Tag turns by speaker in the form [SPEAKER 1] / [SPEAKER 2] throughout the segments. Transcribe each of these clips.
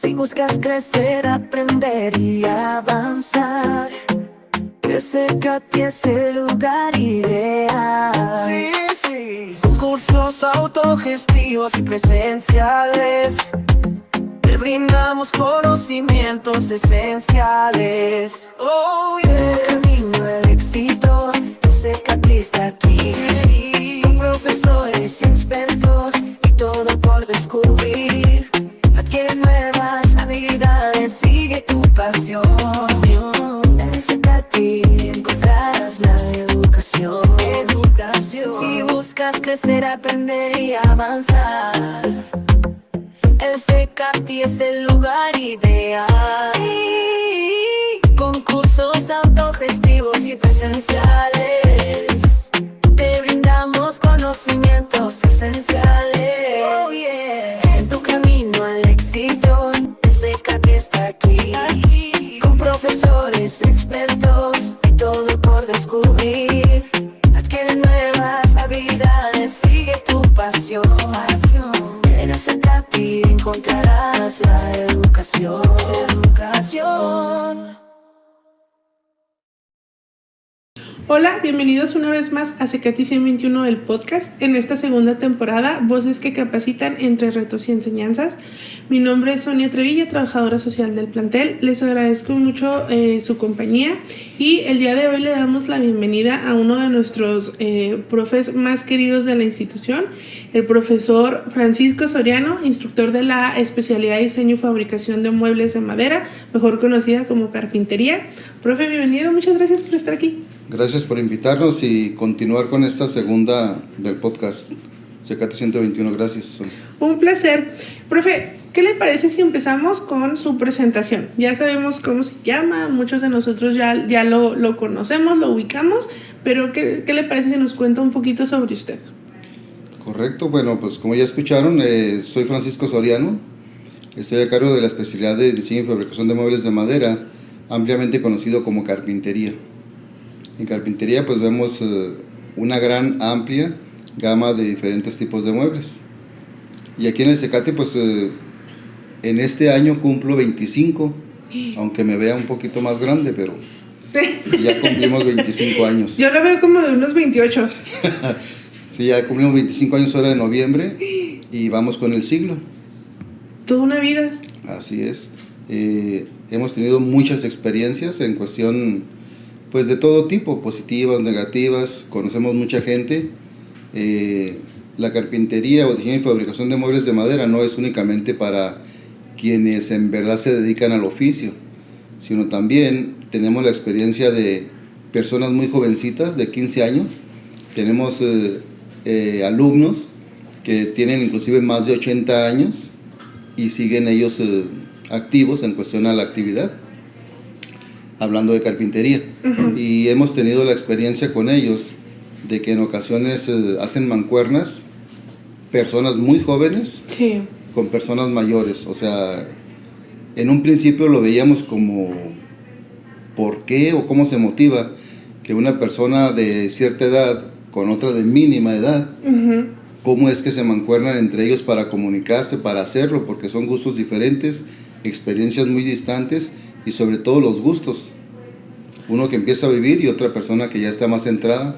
[SPEAKER 1] Si buscas crecer, aprender y avanzar, SKT es el lugar ideal. Sí. Cursos autogestivos y presenciales, te brindamos conocimientos esenciales. El camino al éxito, SKT está aquí. Con profesores expertos y todo por descubrir. Adquiere nuevas habilidades, sigue tu pasión. En SKT encontrarás la educación. Si buscas crecer, aprender y avanzar, el SKT es el lugar ideal. Sí. Con cursos autogestivos y presenciales, te brindamos conocimientos esenciales. En tu camino al éxito, el SKT está aquí. Con profesores expertos y todo por descubrir. Adquiere nuevas habilidades, sigue tu pasión. En SKT encontrarás la educación.
[SPEAKER 2] Hola, bienvenidos una vez más a SKT 121, el podcast. En esta segunda temporada, voces que capacitan entre retos y enseñanzas. Mi nombre es Sonia Trevilla, trabajadora social del plantel. Les agradezco mucho su compañía y el día de hoy le damos la bienvenida a uno de nuestros profes más queridos de la institución, el profesor Francisco Soriano, instructor de la especialidad de diseño y fabricación de muebles de madera, mejor conocida como carpintería. Profe, bienvenido, muchas gracias por estar aquí.
[SPEAKER 3] Gracias por invitarnos y continuar con esta segunda del podcast SKT 121. Gracias.
[SPEAKER 2] Un placer. Profe, ¿qué le parece si empezamos con su presentación? Ya sabemos cómo se llama, muchos de nosotros ya lo conocemos, lo ubicamos, pero ¿qué le parece si nos cuenta un poquito sobre usted?
[SPEAKER 3] Correcto, bueno, pues como ya escucharon, soy Francisco Soriano, estoy a cargo de la especialidad de diseño y fabricación de muebles de madera, ampliamente conocido como carpintería. En carpintería pues vemos una gran amplia gama de diferentes tipos de muebles. Y aquí en el SKT pues en este año cumplo 25, aunque me vea un poquito más grande, pero ya cumplimos 25 años.
[SPEAKER 2] Yo lo veo como de unos 28.
[SPEAKER 3] Sí, ya cumplimos 25 años ahora de noviembre y vamos con el siglo.
[SPEAKER 2] Toda una vida.
[SPEAKER 3] Así es. Hemos tenido muchas experiencias en cuestión pues de todo tipo, positivas, negativas, conocemos mucha gente. La carpintería o diseño y fabricación de muebles de madera no es únicamente para quienes en verdad se dedican al oficio, sino también tenemos la experiencia de personas muy jovencitas de 15 años, tenemos alumnos que tienen inclusive más de 80 años y siguen ellos activos en cuestión a la actividad, hablando de carpintería. Uh-huh. Y hemos tenido la experiencia con ellos de que en ocasiones hacen mancuernas personas muy jóvenes, sí, con personas mayores. O sea, en un principio lo veíamos como ¿por qué o cómo se motiva que una persona de cierta edad con otra de mínima edad, uh-huh, cómo es que se mancuernan entre ellos para comunicarse, para hacerlo? Porque son gustos diferentes, experiencias muy distantes y sobre todo los gustos. Uno que empieza a vivir y otra persona que ya está más centrada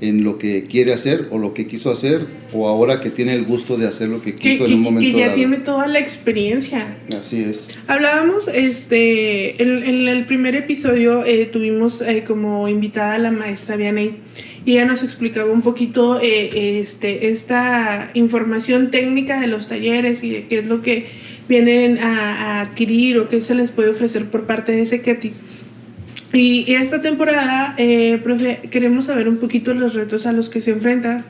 [SPEAKER 3] en lo que quiere hacer o lo que quiso hacer, o ahora que tiene el gusto de hacer lo que quiso en un momento dado.
[SPEAKER 2] Que ya tiene toda la experiencia.
[SPEAKER 3] Así es.
[SPEAKER 2] Hablábamos, en el primer episodio tuvimos como invitada a la maestra Vianey, y ella nos explicaba un poquito esta información técnica de los talleres y de qué es lo que vienen a adquirir o qué se les puede ofrecer por parte de SKT. Y esta temporada, profe, queremos saber un poquito los retos a los que se enfrentan.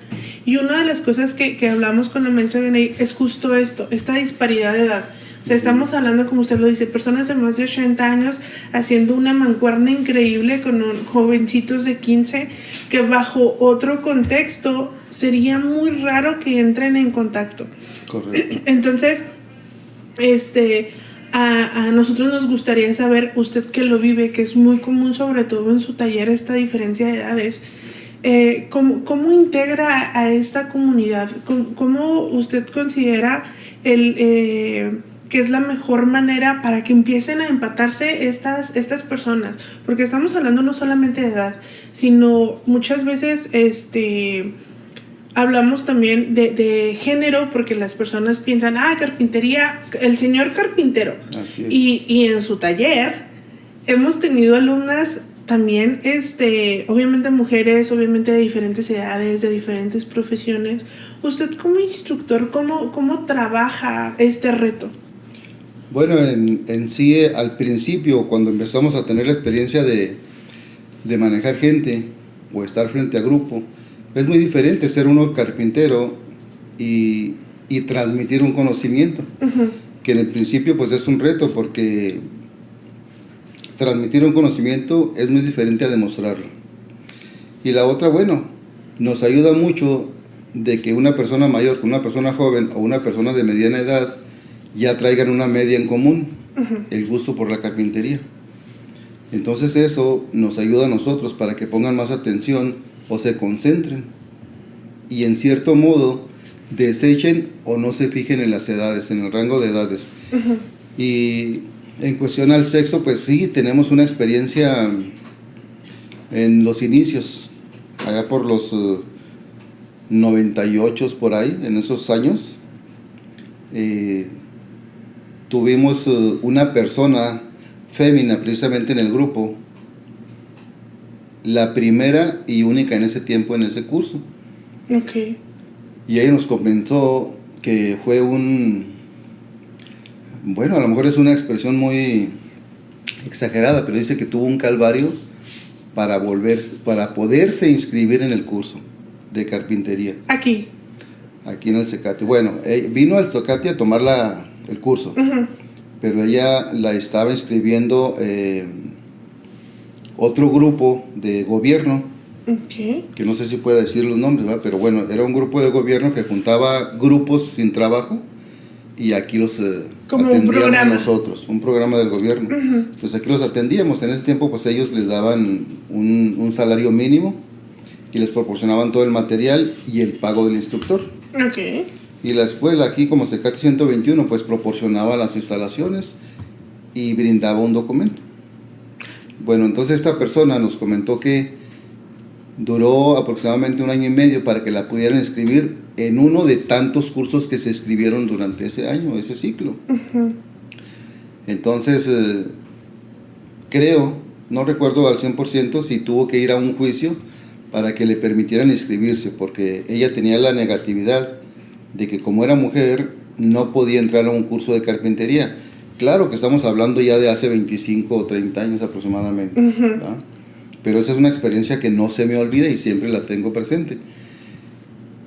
[SPEAKER 2] Y una de las cosas que hablamos con la maestra Benay es justo esto, esta disparidad de edad. O sea, estamos hablando, como usted lo dice, personas de más de 80 años haciendo una mancuerna increíble con jovencitos de 15 que bajo otro contexto sería muy raro que entren en contacto.
[SPEAKER 3] Correcto.
[SPEAKER 2] Entonces, a nosotros nos gustaría saber, usted que lo vive, que es muy común sobre todo en su taller esta diferencia de edades, ¿cómo integra a esta comunidad? ¿Cómo usted considera que que es la mejor manera para que empiecen a empatarse estas personas, porque estamos hablando no solamente de edad, sino muchas veces hablamos también de género, porque las personas piensan, carpintería, el señor carpintero.
[SPEAKER 3] Así es.
[SPEAKER 2] Y en su taller hemos tenido alumnas también, obviamente mujeres, obviamente de diferentes edades, de diferentes profesiones. Usted como instructor, ¿cómo trabaja este reto?
[SPEAKER 3] Bueno, en sí, al principio, cuando empezamos a tener la experiencia de manejar gente o estar frente a grupo, es muy diferente ser uno carpintero y transmitir un conocimiento,
[SPEAKER 2] Uh-huh.
[SPEAKER 3] que en el principio pues es un reto, porque transmitir un conocimiento es muy diferente a demostrarlo. Y la otra, bueno, nos ayuda mucho de que una persona mayor con una persona joven o una persona de mediana edad ya traigan una media en común,
[SPEAKER 2] Uh-huh.
[SPEAKER 3] el gusto por la carpintería. Entonces eso nos ayuda a nosotros para que pongan más atención o se concentren y en cierto modo desechen o no se fijen en las edades, en el rango de edades.
[SPEAKER 2] Uh-huh.
[SPEAKER 3] Y en cuestión al sexo, pues sí, tenemos una experiencia en los inicios, allá por los 98 por ahí, en esos años. Tuvimos una persona fémina precisamente en el grupo, la primera y única en ese tiempo en ese curso.
[SPEAKER 2] Okay.
[SPEAKER 3] Y ella nos comentó que fue bueno, a lo mejor es una expresión muy exagerada, pero dice que tuvo un calvario para poderse inscribir en el curso de carpintería.
[SPEAKER 2] Aquí
[SPEAKER 3] en el Cecati. Bueno, vino al Cecati a tomar el curso,
[SPEAKER 2] Uh-huh.
[SPEAKER 3] pero ella la estaba inscribiendo otro grupo de gobierno,
[SPEAKER 2] Okay.
[SPEAKER 3] que no sé si puedo decir los nombres, ¿verdad? Pero bueno, era un grupo de gobierno que juntaba grupos sin trabajo y aquí los
[SPEAKER 2] Como un
[SPEAKER 3] atendíamos
[SPEAKER 2] programa.
[SPEAKER 3] nosotros, un programa del gobierno.
[SPEAKER 2] Uh-huh.
[SPEAKER 3] Pues aquí los atendíamos. En ese tiempo pues ellos les daban un salario mínimo y les proporcionaban todo el material y el pago del instructor.
[SPEAKER 2] Okay.
[SPEAKER 3] Y la escuela aquí como Cecati 121 pues proporcionaba las instalaciones y brindaba un documento. Bueno, entonces esta persona nos comentó que duró aproximadamente 1 año y medio para que la pudieran inscribir en uno de tantos cursos que se escribieron durante ese año, ese ciclo.
[SPEAKER 2] Uh-huh.
[SPEAKER 3] Entonces, creo, no recuerdo al 100% si tuvo que ir a un juicio para que le permitieran inscribirse, porque ella tenía la negatividad de que como era mujer no podía entrar a un curso de carpintería. Claro que estamos hablando ya de hace 25 o 30 años aproximadamente,
[SPEAKER 2] Uh-huh.
[SPEAKER 3] ¿verdad? Pero esa es una experiencia que no se me olvida y siempre la tengo presente.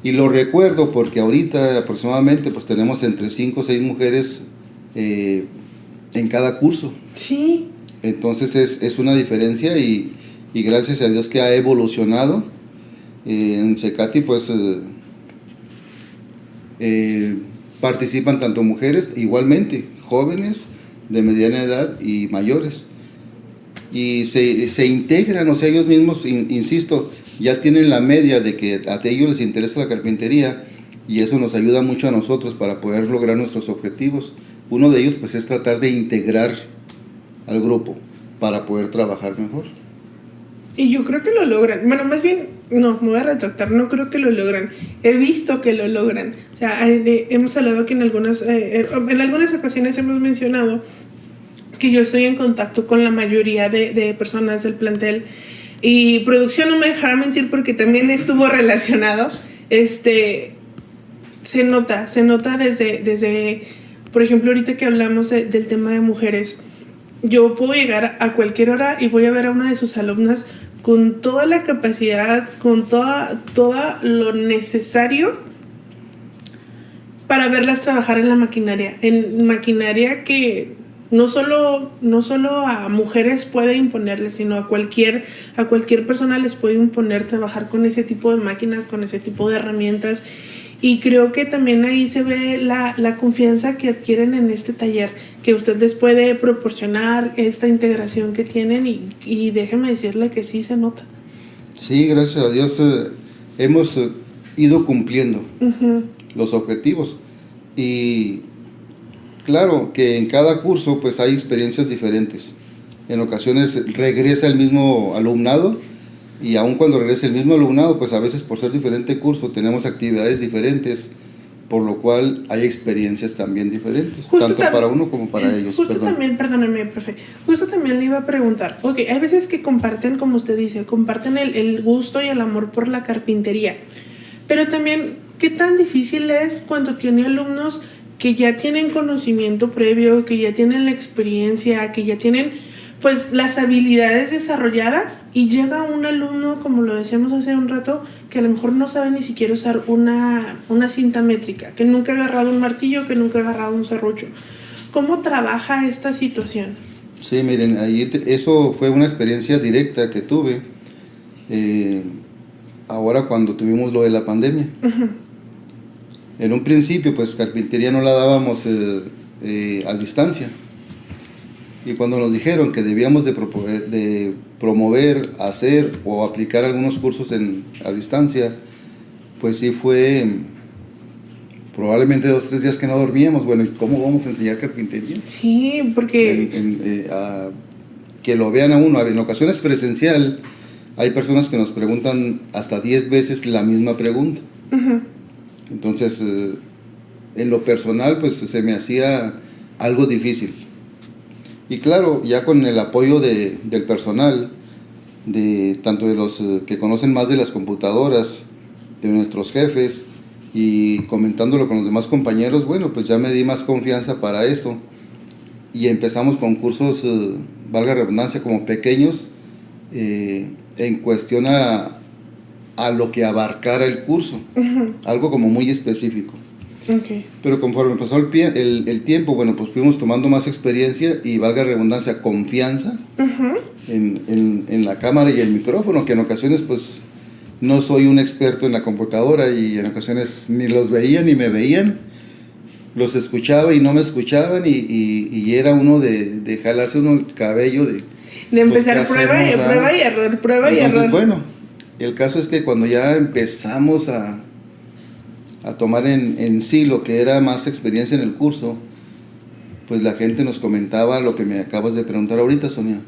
[SPEAKER 3] Y lo recuerdo porque ahorita aproximadamente pues tenemos entre 5 o 6 mujeres en cada curso.
[SPEAKER 2] Sí.
[SPEAKER 3] Entonces es una diferencia y gracias a Dios que ha evolucionado. En Cecati pues participan tanto mujeres, igualmente jóvenes, de mediana edad y mayores. Y se integran, o sea, ellos mismos, insisto, ya tienen la media de que a ellos les interesa la carpintería y eso nos ayuda mucho a nosotros para poder lograr nuestros objetivos. Uno de ellos pues es tratar de integrar al grupo para poder trabajar mejor.
[SPEAKER 2] Y yo creo que lo logran. Bueno, más bien, no, me voy a retractar, no creo que lo logran. He visto que lo logran. O sea, hemos hablado que en algunas ocasiones hemos mencionado que yo estoy en contacto con la mayoría de personas del plantel y producción no me dejará mentir porque también estuvo relacionado. Se nota desde por ejemplo, ahorita que hablamos del tema de mujeres, yo puedo llegar a cualquier hora y voy a ver a una de sus alumnas con toda la capacidad, con toda lo necesario para verlas trabajar en maquinaria que no solo a mujeres puede imponerles, sino a cualquier persona les puede imponer trabajar con ese tipo de máquinas, con ese tipo de herramientas. Y creo que también ahí se ve la confianza que adquieren en este taller, que usted les puede proporcionar esta integración que tienen y déjeme decirle que sí se nota.
[SPEAKER 3] Sí, gracias a Dios hemos ido cumpliendo
[SPEAKER 2] Uh-huh.
[SPEAKER 3] los objetivos y Claro que en cada curso pues hay experiencias diferentes. En ocasiones regresa el mismo alumnado y aun cuando regresa el mismo alumnado, pues a veces por ser diferente curso tenemos actividades diferentes, por lo cual hay experiencias también diferentes, tanto para uno como para ellos.
[SPEAKER 2] También, perdóneme, profe, justo también le iba a preguntar, ok, hay veces que comparten, como usted dice, comparten el gusto y el amor por la carpintería, pero también, ¿qué tan difícil es cuando tiene alumnos que ya tienen conocimiento previo, que ya tienen la experiencia, que ya tienen pues las habilidades desarrolladas y llega un alumno, como lo decíamos hace un rato, que a lo mejor no sabe ni siquiera usar una cinta métrica, que nunca ha agarrado un martillo, que nunca ha agarrado un serrucho? ¿Cómo trabaja esta situación?
[SPEAKER 3] Sí, miren, eso fue una experiencia directa que tuve ahora cuando tuvimos lo de la pandemia.
[SPEAKER 2] Uh-huh.
[SPEAKER 3] En un principio, pues carpintería no la dábamos a distancia. Y cuando nos dijeron que debíamos de promover, hacer o aplicar algunos cursos a distancia, pues sí fue probablemente 2 o 3 días que no dormíamos. Bueno, ¿y cómo vamos a enseñar carpintería?
[SPEAKER 2] Sí, porque...
[SPEAKER 3] que lo vean a uno. En ocasiones presencial, hay personas que nos preguntan hasta 10 veces la misma pregunta.
[SPEAKER 2] Uh-huh.
[SPEAKER 3] Entonces, en lo personal, pues se me hacía algo difícil. Y claro, ya con el apoyo del personal, tanto de los que conocen más de las computadoras, de nuestros jefes, y comentándolo con los demás compañeros, bueno, pues ya me di más confianza para eso. Y empezamos con cursos, valga la redundancia, como pequeños, en cuestión a lo que abarcara el curso.
[SPEAKER 2] Uh-huh.
[SPEAKER 3] Algo como muy específico.
[SPEAKER 2] Okay.
[SPEAKER 3] Pero conforme pasó el tiempo, bueno, pues fuimos tomando más experiencia y, valga la redundancia, confianza
[SPEAKER 2] uh-huh.
[SPEAKER 3] en la cámara y el micrófono, que en ocasiones pues no soy un experto en la computadora y en ocasiones ni los veían ni me veían, los escuchaba y no me escuchaban y era uno de jalarse uno el cabello de
[SPEAKER 2] empezar
[SPEAKER 3] pues,
[SPEAKER 2] prueba y error, prueba y error.
[SPEAKER 3] Bueno, el caso es que cuando ya empezamos a tomar en sí lo que era más experiencia en el curso, pues la gente nos comentaba lo que me acabas de preguntar ahorita, Sonia.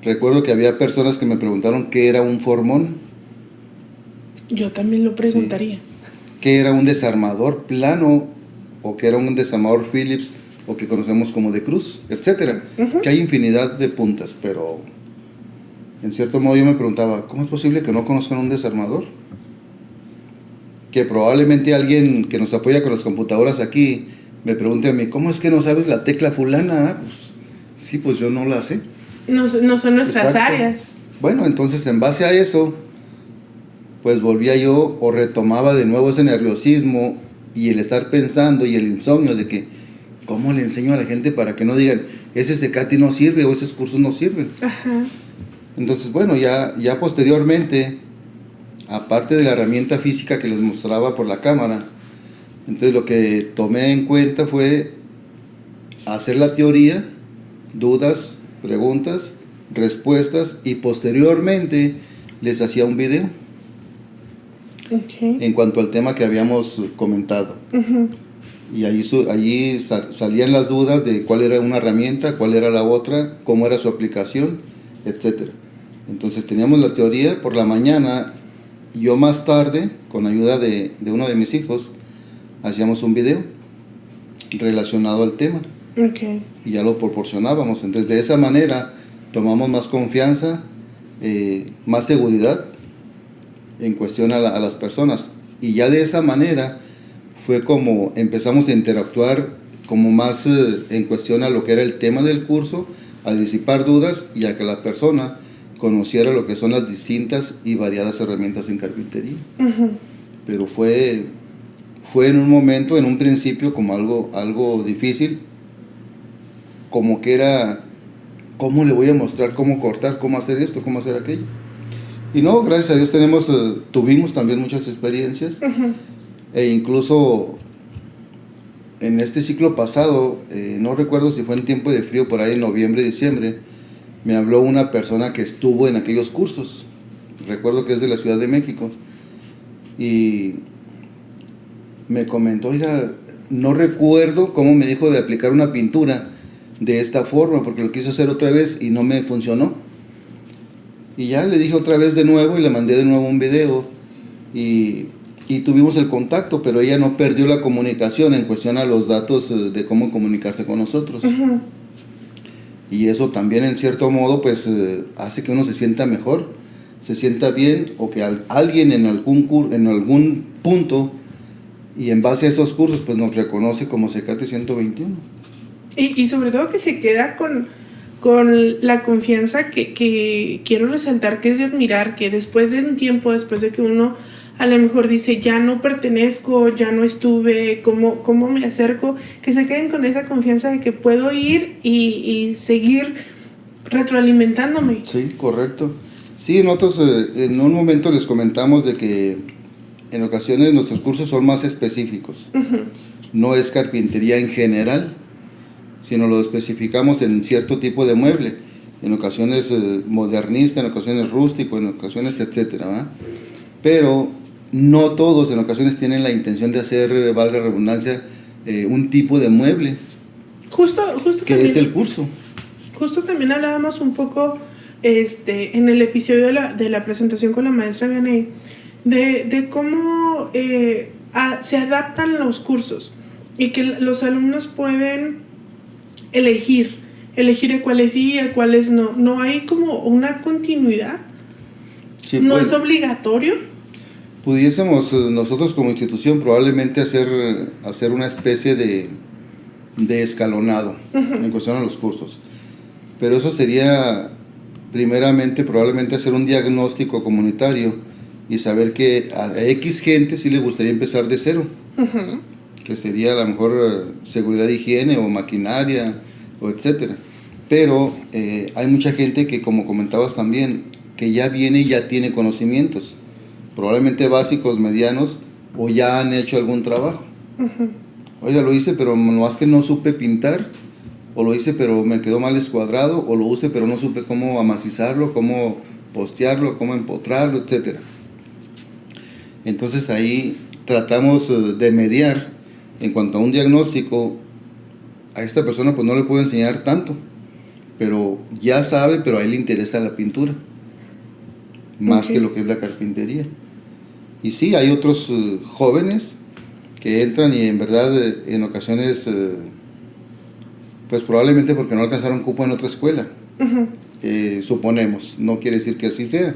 [SPEAKER 3] Recuerdo que había personas que me preguntaron qué era un formón.
[SPEAKER 2] Yo también lo preguntaría.
[SPEAKER 3] Sí. ¿Qué era un desarmador plano o qué era un desarmador Phillips o que conocemos como de cruz, etcétera? Uh-huh. Que hay infinidad de puntas, pero en cierto modo yo me preguntaba, ¿cómo es posible que no conozcan un desarmador? Que probablemente alguien que nos apoya con las computadoras aquí me pregunte a mí, ¿cómo es que no sabes la tecla fulana? Pues, sí, pues yo no la sé.
[SPEAKER 2] No son nuestras
[SPEAKER 3] Exacto.
[SPEAKER 2] áreas.
[SPEAKER 3] Bueno, entonces en base a eso, pues volvía yo o retomaba de nuevo ese nerviosismo y el estar pensando y el insomnio de que, ¿cómo le enseño a la gente para que no digan, ese Secati no sirve o esos cursos no sirven?
[SPEAKER 2] Ajá.
[SPEAKER 3] Entonces, bueno, ya posteriormente, aparte de la herramienta física que les mostraba por la cámara, entonces lo que tomé en cuenta fue hacer la teoría, dudas, preguntas, respuestas, y posteriormente les hacía un video.
[SPEAKER 2] Okay.
[SPEAKER 3] En cuanto al tema que habíamos comentado.
[SPEAKER 2] Uh-huh.
[SPEAKER 3] Y allí salían las dudas de cuál era una herramienta, cuál era la otra, cómo era su aplicación, etc. Entonces teníamos la teoría por la mañana. Yo más tarde, con ayuda de uno de mis hijos, hacíamos un video relacionado al tema.
[SPEAKER 2] Okay.
[SPEAKER 3] Y ya lo proporcionábamos. Entonces de esa manera tomamos más confianza, más seguridad en cuestión a las personas. Y ya de esa manera fue como empezamos a interactuar como más en cuestión a lo que era el tema del curso, a disipar dudas y a que la persona conociera lo que son las distintas y variadas herramientas en carpintería.
[SPEAKER 2] Uh-huh.
[SPEAKER 3] Pero fue en un momento, en un principio, como algo difícil, como que era, ¿cómo le voy a mostrar cómo cortar, cómo hacer esto, cómo hacer aquello? Y no, gracias a Dios tuvimos también muchas experiencias.
[SPEAKER 2] Uh-huh.
[SPEAKER 3] E incluso en este ciclo pasado, no recuerdo si fue en tiempo de frío, por ahí en noviembre, diciembre, me habló una persona que estuvo en aquellos cursos. Recuerdo que es de la Ciudad de México. Y me comentó, oiga, no recuerdo cómo me dijo de aplicar una pintura de esta forma, porque lo quise hacer otra vez y no me funcionó. Y ya le dije otra vez de nuevo y le mandé de nuevo un video y tuvimos el contacto, pero ella no perdió la comunicación en cuestión a los datos de cómo comunicarse con nosotros.
[SPEAKER 2] Ujú.
[SPEAKER 3] Y eso también en cierto modo pues hace que uno se sienta mejor, se sienta bien, o que alguien en algún punto y en base a esos cursos pues nos reconoce como Cecate 121.
[SPEAKER 2] Y sobre todo que se queda con la confianza que quiero resaltar, que es de admirar, que después de un tiempo, después de que uno a lo mejor dice, ya no pertenezco, ya no estuve, ¿cómo me acerco? Que se queden con esa confianza de que puedo ir y seguir retroalimentándome.
[SPEAKER 3] Sí, correcto. Sí, nosotros en un momento les comentamos de que en ocasiones nuestros cursos son más específicos.
[SPEAKER 2] Uh-huh.
[SPEAKER 3] No es carpintería en general, sino lo especificamos en cierto tipo de mueble. En ocasiones modernista, en ocasiones rústico, en ocasiones etcétera, ¿verdad? Pero no todos en ocasiones tienen la intención de hacer, valga la redundancia, un tipo de mueble.
[SPEAKER 2] Justo
[SPEAKER 3] que
[SPEAKER 2] también,
[SPEAKER 3] es el curso.
[SPEAKER 2] Justo también hablábamos un poco en el episodio de la presentación con la maestra Vianey de cómo se adaptan los cursos y que los alumnos pueden elegir a cuáles sí y a cuáles no. No hay como una continuidad.
[SPEAKER 3] Sí,
[SPEAKER 2] no
[SPEAKER 3] pues,
[SPEAKER 2] es obligatorio.
[SPEAKER 3] Pudiésemos nosotros como institución probablemente hacer una especie de escalonado. Uh-huh. En cuestión a los cursos. Pero eso sería primeramente probablemente hacer un diagnóstico comunitario y saber que a X gente sí le gustaría empezar de cero. Uh-huh. Que sería a lo mejor seguridad de higiene o maquinaria o etcétera. Pero hay mucha gente que, como comentabas también, que ya viene y ya tiene conocimientos, probablemente básicos, medianos, o ya han hecho algún trabajo. Uh-huh. Oiga, lo hice, pero más que no supe pintar, o lo hice, pero me quedó mal escuadrado, o lo usé, pero no supe cómo amacizarlo, cómo postearlo, cómo empotrarlo, etcétera. Entonces ahí tratamos de mediar en cuanto a un diagnóstico. A esta persona pues no le puedo enseñar tanto, pero ya sabe, pero a él le interesa la pintura más okay. que lo que es la carpintería. Y sí, hay otros jóvenes que entran y en verdad en ocasiones pues probablemente porque no alcanzaron cupo en otra escuela. Uh-huh. Suponemos, no quiere decir que así sea.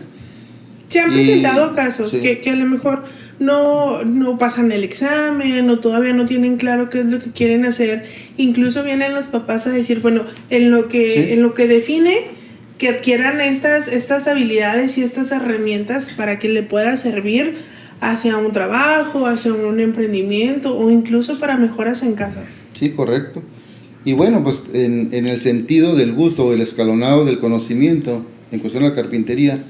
[SPEAKER 2] Se han presentado casos sí. que a lo mejor no pasan el examen o todavía no tienen claro qué es lo que quieren hacer. Incluso vienen los papás a decir, bueno, en lo que define que adquieran estas habilidades y estas herramientas para que le pueda servir hacia un trabajo, hacia un emprendimiento o incluso para mejoras en casa.
[SPEAKER 3] Sí, correcto. Y bueno, pues en el sentido del gusto o el escalonado del conocimiento en cuestión de la carpintería,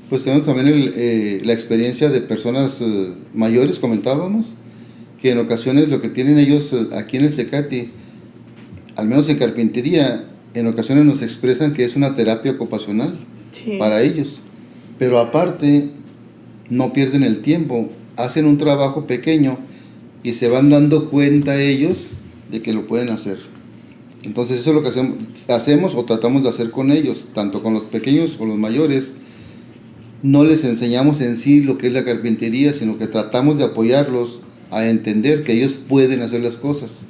[SPEAKER 3] pues tenemos también la experiencia de personas mayores, comentábamos, que en ocasiones lo que tienen ellos aquí en el Cecate, al menos en carpintería, en ocasiones nos expresan que es una terapia ocupacional sí. para ellos. Pero aparte, no pierden el tiempo, hacen un trabajo pequeño y se van dando cuenta ellos de que lo pueden hacer. Entonces eso es lo que hacemos o tratamos de hacer con ellos, tanto con los pequeños o los mayores. No les enseñamos en sí lo que es la carpintería, sino que tratamos de apoyarlos a entender que ellos pueden hacer las cosas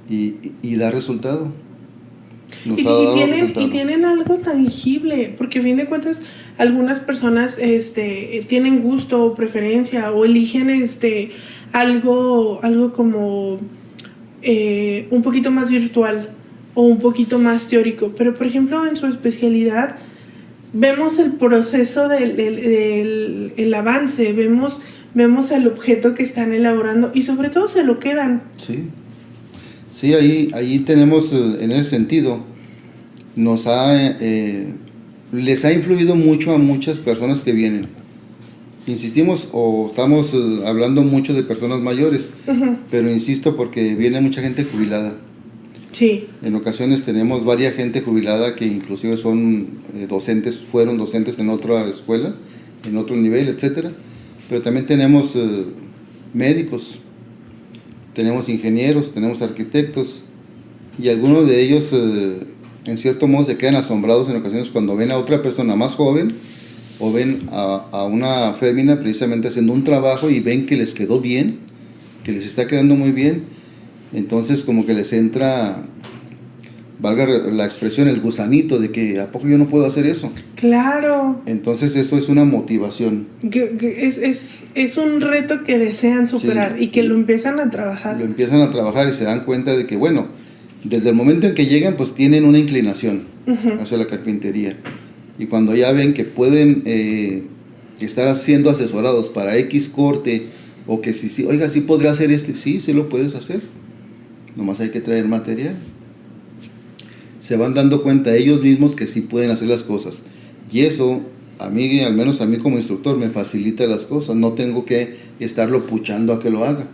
[SPEAKER 3] y dar resultado.
[SPEAKER 2] Y tienen algo tangible, porque a fin de cuentas algunas personas tienen gusto o preferencia o eligen algo como un poquito más virtual o un poquito más teórico, pero por ejemplo en su especialidad vemos el proceso del avance, vemos el objeto que están elaborando y sobre todo se lo quedan.
[SPEAKER 3] Sí, ahí tenemos en ese sentido, les ha influido mucho a muchas personas que vienen. Insistimos o estamos hablando mucho de personas mayores, uh-huh. pero insisto porque viene mucha gente jubilada.
[SPEAKER 2] Sí.
[SPEAKER 3] En ocasiones tenemos varias gente jubilada que inclusive son fueron docentes en otra escuela, en otro nivel, etcétera. Pero también tenemos médicos, tenemos ingenieros, tenemos arquitectos, y algunos de ellos en cierto modo se quedan asombrados en ocasiones cuando ven a otra persona más joven o ven a una fémina precisamente haciendo un trabajo y ven que les quedó bien, que les está quedando muy bien. Entonces como que les entra, valga la expresión, el gusanito de que ¿a poco yo no puedo hacer eso?
[SPEAKER 2] Claro.
[SPEAKER 3] Entonces eso es una motivación.
[SPEAKER 2] Es un reto que desean superar,
[SPEAKER 3] Sí,
[SPEAKER 2] y que lo empiezan a trabajar.
[SPEAKER 3] Lo empiezan a trabajar y se dan cuenta de que, bueno, desde el momento en que llegan, pues tienen una inclinación hacia la carpintería. Y cuando ya ven que pueden estar siendo asesorados para X corte, o que si, oiga, sí podría hacer sí lo puedes hacer. Nomás hay que traer material. Se van dando cuenta ellos mismos que sí pueden hacer las cosas. Y eso, a mí, al menos a mí como instructor, me facilita las cosas. No tengo que estarlo puchando a que lo haga.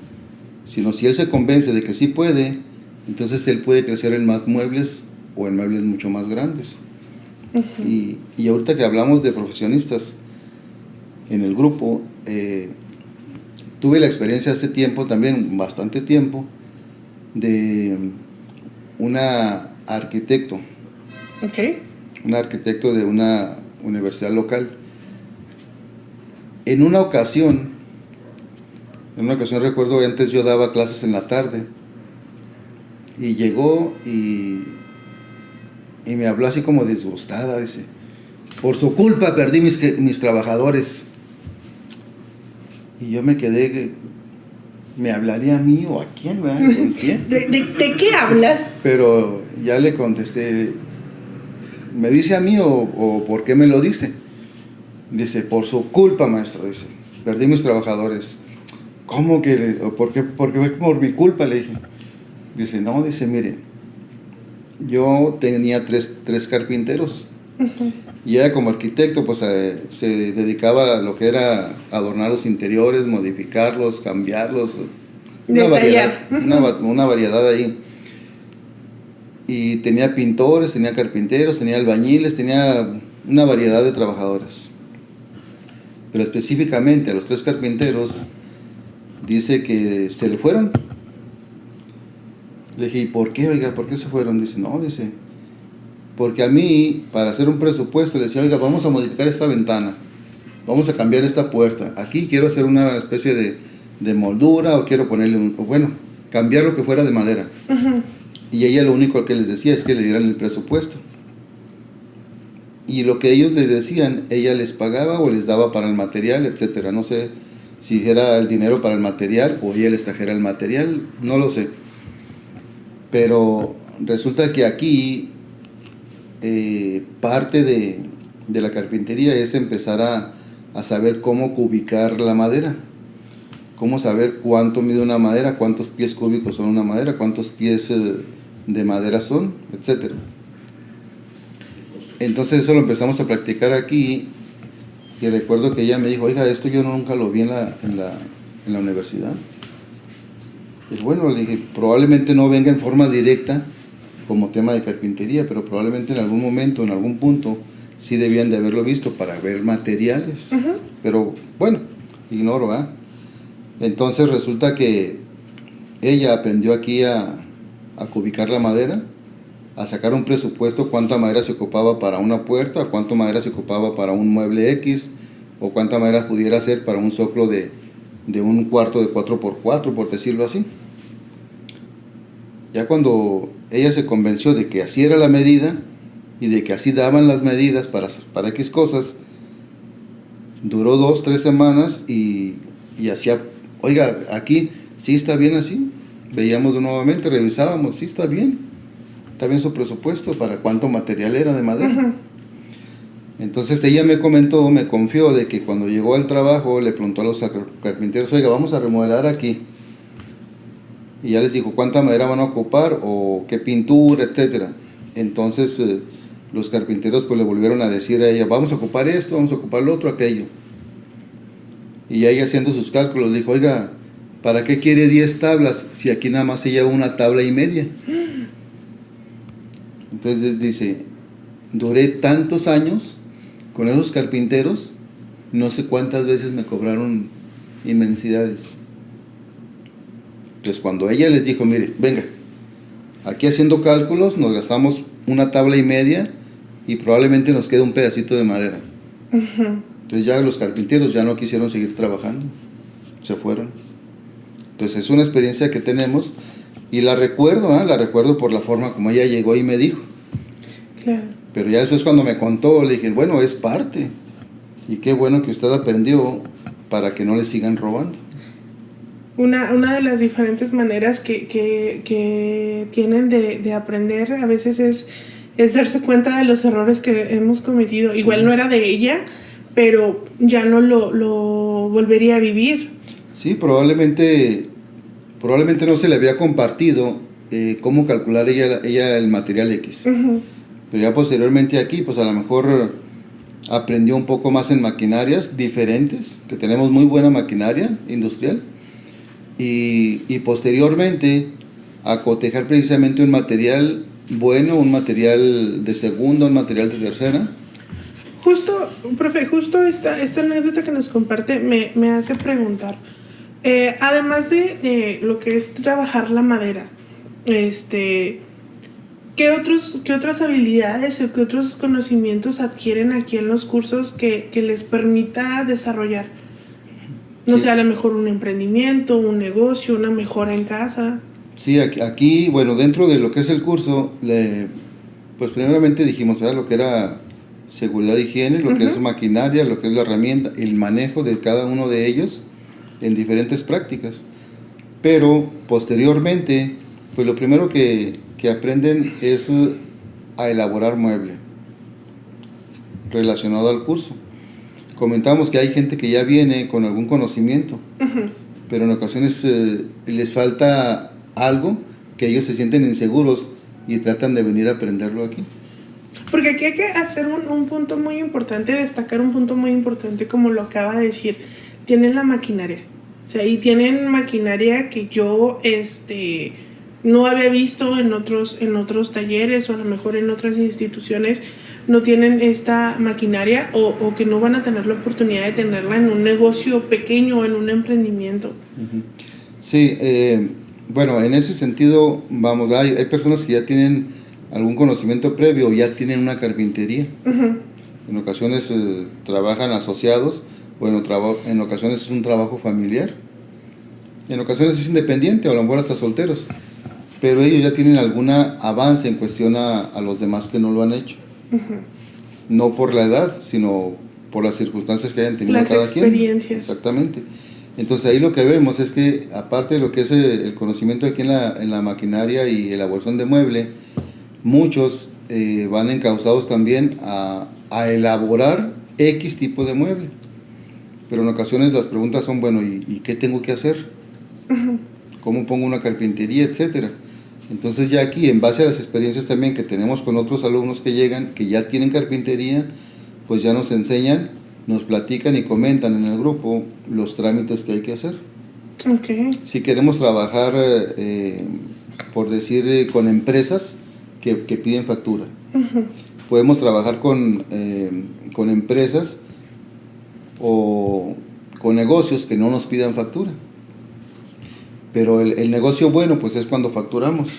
[SPEAKER 3] Sino si él se convence de que sí puede, entonces él puede crecer en más muebles o en muebles mucho más grandes. Y ahorita que hablamos de profesionistas en el grupo, tuve la experiencia hace tiempo, también bastante tiempo, de una arquitecto.
[SPEAKER 2] Ok.
[SPEAKER 3] Un arquitecto de una universidad local. En una ocasión recuerdo, antes yo daba clases en la tarde, y llegó y me habló así como disgustada, dice, por su culpa perdí mis trabajadores. Y yo me quedé, ¿me hablaría a mí o a quién? ¿Con quién?
[SPEAKER 2] ¿De qué hablas?
[SPEAKER 3] Pero ya le contesté, ¿me dice a mí o por qué me lo dice? Dice, por su culpa, maestro, dice, perdí mis trabajadores. ¿Cómo que? ¿Por qué por mi culpa? Le dije. Dice, no, dice, mire, yo tenía tres carpinteros. Y ella como arquitecto pues se dedicaba a lo que era adornar los interiores, modificarlos, cambiarlos, una variedad ahí. Y tenía pintores, tenía carpinteros, tenía albañiles, tenía una variedad de trabajadores. Pero específicamente a los 3 carpinteros dice que se le fueron. Le dije, ¿y por qué, oiga, por qué se fueron? Dice, no, dice, porque a mí, para hacer un presupuesto, le decía, oiga, vamos a modificar esta ventana, vamos a cambiar esta puerta, aquí quiero hacer una especie de moldura, o quiero ponerle cambiar lo que fuera de madera. Y ella lo único que les decía es que le dieran el presupuesto. Y lo que ellos les decían, ella les pagaba o les daba para el material, etcétera. No sé si era el dinero para el material o ella les trajera el material, no lo sé. Pero resulta que aquí parte de la carpintería es empezar a saber cómo cubicar la madera, cómo saber cuánto mide una madera, cuántos pies cúbicos son una madera, cuántos pies de madera son, etc. Entonces eso lo empezamos a practicar aquí, y recuerdo que ella me dijo, oiga, esto yo nunca lo vi en la universidad. Pues bueno, le dije, probablemente no venga en forma directa como tema de carpintería, pero probablemente en algún momento, en algún punto, sí debían de haberlo visto para ver materiales. Pero bueno, ignoro, ¿eh? Entonces resulta que ella aprendió aquí a cubicar la madera, a sacar un presupuesto, cuánta madera se ocupaba para una puerta, cuánta madera se ocupaba para un mueble X, o cuánta madera pudiera ser para un soclo de un cuarto de 4x4, por decirlo así. Ya cuando ella se convenció de que así era la medida y de que así daban las medidas para X cosas, duró 2-3 semanas y hacía, oiga, aquí sí está bien así. Veíamos nuevamente, revisábamos, sí está bien su presupuesto para cuánto material era de madera. Entonces ella me confió de que cuando llegó al trabajo le preguntó a los carpinteros, oiga, vamos a remodelar aquí. Y ya les dijo cuánta madera van a ocupar o qué pintura, etcétera. Entonces los carpinteros pues le volvieron a decir a ella, vamos a ocupar esto, vamos a ocupar lo otro, aquello. Y ella haciendo sus cálculos dijo, oiga, ¿para qué quiere 10 tablas si aquí nada más se lleva 1,5 tablas? Entonces dice, duré tantos años con esos carpinteros, no sé cuántas veces me cobraron inmensidades. Entonces cuando ella les dijo, mire, venga, aquí haciendo cálculos nos gastamos 1,5 tablas y probablemente nos queda un pedacito de madera. Entonces ya los carpinteros ya no quisieron seguir trabajando, se fueron. Entonces es una experiencia que tenemos y la recuerdo por la forma como ella llegó y me dijo.
[SPEAKER 2] Claro.
[SPEAKER 3] Pero ya después cuando me contó, le dije, bueno, es parte. Y qué bueno que usted aprendió para que no le sigan robando.
[SPEAKER 2] Una de las diferentes maneras que tienen de aprender a veces es darse cuenta de los errores que hemos cometido. Sí. Igual no era de ella, pero ya no lo volvería a vivir.
[SPEAKER 3] Sí, probablemente no se le había compartido cómo calcular ella el material X. Pero ya posteriormente aquí, pues a lo mejor aprendió un poco más en maquinarias diferentes, que tenemos muy buena maquinaria industrial. Y posteriormente a cotejar precisamente un material bueno, un material de segunda, un material de tercera.
[SPEAKER 2] Profe, esta anécdota que nos comparte me hace preguntar, además de lo que es trabajar la madera, ¿qué otras habilidades o qué otros conocimientos adquieren aquí en los cursos que les permita desarrollar? No sé, a lo mejor un emprendimiento, un negocio, una mejora en casa.
[SPEAKER 3] Sí, aquí, bueno, dentro de lo que es el curso, pues primeramente dijimos, ¿verdad? Lo que era seguridad, higiene, lo que es maquinaria, lo que es la herramienta, el manejo de cada uno de ellos en diferentes prácticas. Pero posteriormente, pues lo primero que aprenden es a elaborar mueble relacionado al curso. Comentamos que hay gente que ya viene con algún conocimiento, pero en ocasiones les falta algo que ellos se sienten inseguros y tratan de venir a aprenderlo aquí.
[SPEAKER 2] Porque aquí hay que hacer un punto muy importante, destacar un punto muy importante, como lo acaba de decir. Tienen la maquinaria, o sea, y tienen maquinaria que yo no había visto en otros talleres o a lo mejor en otras instituciones. No tienen esta maquinaria o que no van a tener la oportunidad de tenerla en un negocio pequeño o en un emprendimiento.
[SPEAKER 3] Sí, bueno, en ese sentido, vamos, hay personas que ya tienen algún conocimiento previo, ya tienen una carpintería. En ocasiones trabajan asociados o en ocasiones es un trabajo familiar. En ocasiones es independiente o a lo mejor hasta solteros. Pero ellos ya tienen algún avance en cuestión a los demás que no lo han hecho. No por la edad, sino por las circunstancias que hayan tenido cada quien. Las experiencias. Exactamente. Entonces ahí lo que vemos es que aparte de lo que es el conocimiento aquí en la maquinaria y elaboración de mueble, muchos van encausados también a elaborar X tipo de mueble. Pero en ocasiones las preguntas son, bueno, ¿y qué tengo que hacer? ¿Cómo pongo una carpintería, etcétera? Entonces ya aquí, en base a las experiencias también que tenemos con otros alumnos que llegan, que ya tienen carpintería, pues ya nos enseñan, nos platican y comentan en el grupo los trámites que hay que hacer.
[SPEAKER 2] Okay.
[SPEAKER 3] Si queremos trabajar, por decir, con empresas que piden factura. Podemos trabajar con empresas o con negocios que no nos pidan factura. Pero el negocio bueno, pues es cuando facturamos.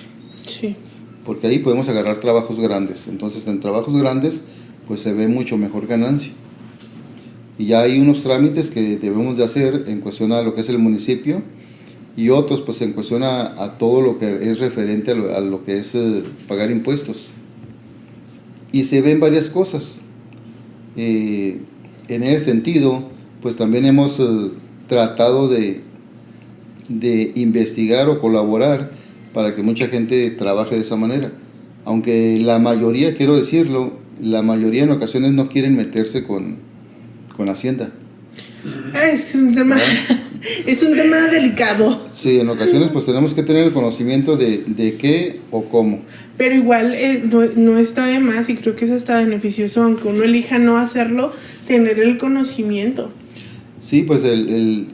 [SPEAKER 2] Sí.
[SPEAKER 3] Porque ahí podemos agarrar trabajos grandes. Entonces, en trabajos grandes, pues se ve mucho mejor ganancia. Y ya hay unos trámites que debemos de hacer en cuestión a lo que es el municipio y otros, pues en cuestión a todo lo que es referente a lo que es pagar impuestos. Y se ven varias cosas. En ese sentido, pues también hemos tratado de investigar o colaborar para que mucha gente trabaje de esa manera. Aunque la mayoría, quiero decirlo, la mayoría en ocasiones no quieren meterse con Hacienda.
[SPEAKER 2] Es un tema delicado.
[SPEAKER 3] Sí, en ocasiones pues tenemos que tener el conocimiento de qué o cómo.
[SPEAKER 2] Pero igual no está de más y creo que es hasta beneficioso, aunque uno elija no hacerlo, tener el conocimiento.
[SPEAKER 3] Sí, pues el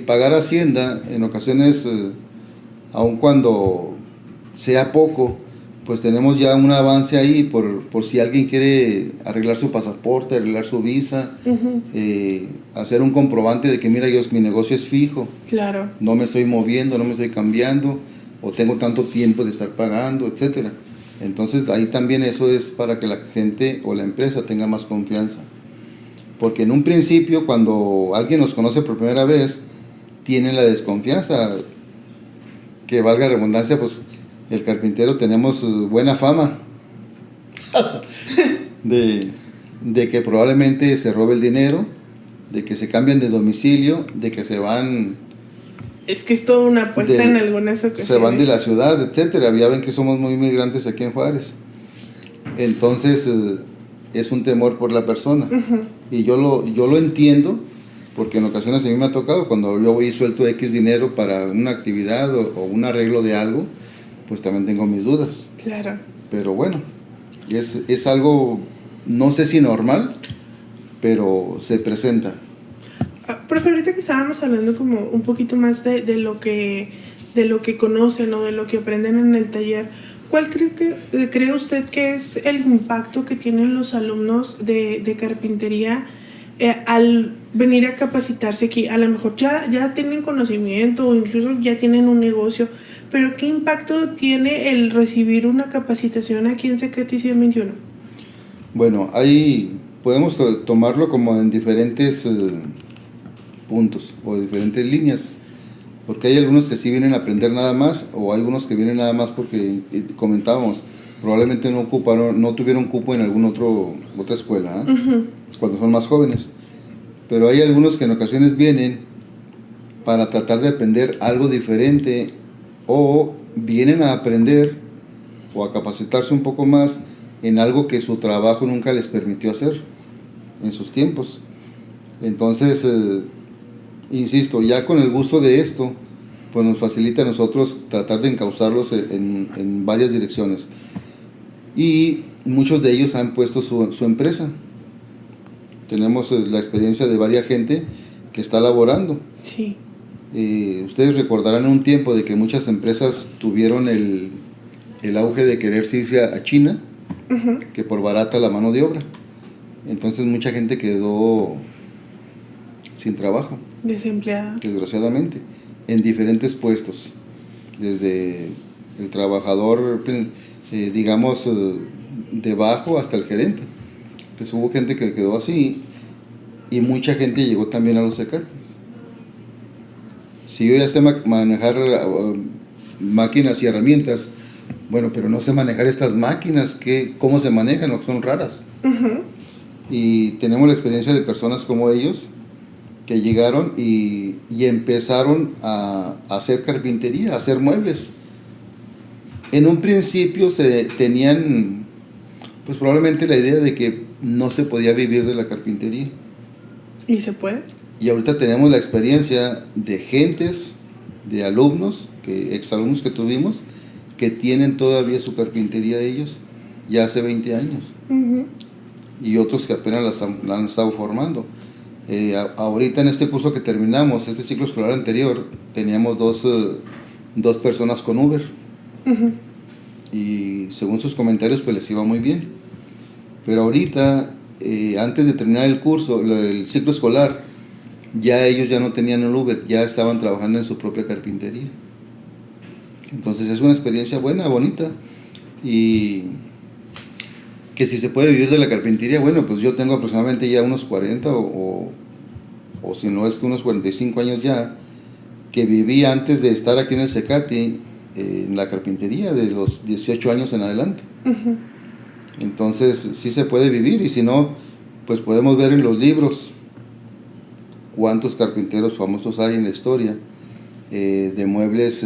[SPEAKER 3] pagar Hacienda en ocasiones, aun cuando sea poco, pues tenemos ya un avance ahí por si alguien quiere arreglar su pasaporte, arreglar su visa, hacer un comprobante de que mira, mi negocio es fijo,
[SPEAKER 2] Claro.
[SPEAKER 3] no me estoy moviendo, no me estoy cambiando, o tengo tanto tiempo de estar pagando, etcétera. Entonces ahí también eso es para que la gente o la empresa tenga más confianza. Porque en un principio, cuando alguien nos conoce por primera vez, tiene la desconfianza, que valga la redundancia, pues el carpintero tenemos buena fama de que probablemente se robe el dinero, de que se cambian de domicilio, de que se van...
[SPEAKER 2] Es que es toda una apuesta en algunas ocasiones.
[SPEAKER 3] Se van de la ciudad, etcétera. Ya ven que somos muy migrantes aquí en Juárez. Entonces es un temor por la persona. Y yo lo entiendo, porque en ocasiones a mí me ha tocado, cuando yo voy y suelto X dinero para una actividad o un arreglo de algo, pues también tengo mis dudas.
[SPEAKER 2] Claro.
[SPEAKER 3] Pero bueno, es algo, no sé si normal, pero se presenta.
[SPEAKER 2] Profe, ahorita que estábamos hablando como un poquito más de lo que conocen o de lo que aprenden en el taller, ¿cuál cree usted que es el impacto que tienen los alumnos de carpintería al venir a capacitarse aquí? A lo mejor ya tienen conocimiento o incluso ya tienen un negocio, pero ¿qué impacto tiene el recibir una capacitación aquí en Cecati 121?
[SPEAKER 3] Bueno, ahí podemos tomarlo como en diferentes puntos o diferentes líneas, porque hay algunos que sí vienen a aprender nada más, o hay algunos que vienen nada más porque comentábamos, probablemente no tuvieron cupo en alguna otra escuela, cuando son más jóvenes, pero hay algunos que en ocasiones vienen para tratar de aprender algo diferente, o vienen a aprender o a capacitarse un poco más en algo que su trabajo nunca les permitió hacer en sus tiempos. Entonces insisto, ya con el gusto de esto, pues nos facilita a nosotros tratar de encauzarlos en varias direcciones. Y muchos de ellos han puesto su empresa. Tenemos la experiencia de varias gente que está laborando.
[SPEAKER 2] Sí.
[SPEAKER 3] Ustedes recordarán un tiempo de que muchas empresas tuvieron el auge de quererse irse a China, que por barata la mano de obra. Entonces mucha gente quedó sin trabajo.
[SPEAKER 2] Desempleada.
[SPEAKER 3] Desgraciadamente, en diferentes puestos, desde el trabajador, digamos, debajo hasta el gerente. Entonces hubo gente que quedó así y mucha gente llegó también a los Cecati. Si yo ya sé manejar máquinas y herramientas, bueno, pero no sé manejar estas máquinas, ¿cómo se manejan? ¿O son raras? Y tenemos la experiencia de personas como ellos, que llegaron y empezaron a hacer carpintería, a hacer muebles. En un principio tenían pues probablemente la idea de que no se podía vivir de la carpintería.
[SPEAKER 2] ¿Y se puede?
[SPEAKER 3] Y ahorita tenemos la experiencia de gentes, de alumnos, exalumnos que tuvimos, que tienen todavía su carpintería ellos ya hace 20 años. Y otros que apenas la han estado formando. Ahorita en este curso que terminamos, este ciclo escolar anterior, teníamos dos personas con Uber. Y según sus comentarios pues les iba muy bien. Pero ahorita, antes de terminar el curso, el ciclo escolar, ya ellos ya no tenían el Uber, ya estaban trabajando en su propia carpintería. Entonces es una experiencia buena, bonita. Y que si se puede vivir de la carpintería, bueno, pues yo tengo aproximadamente ya unos 40 o si no es que unos 45 años ya, que viví antes de estar aquí en el Cecati, en la carpintería, de los 18 años en adelante. Entonces sí se puede vivir, y si no, pues podemos ver en los libros cuántos carpinteros famosos hay en la historia, de muebles,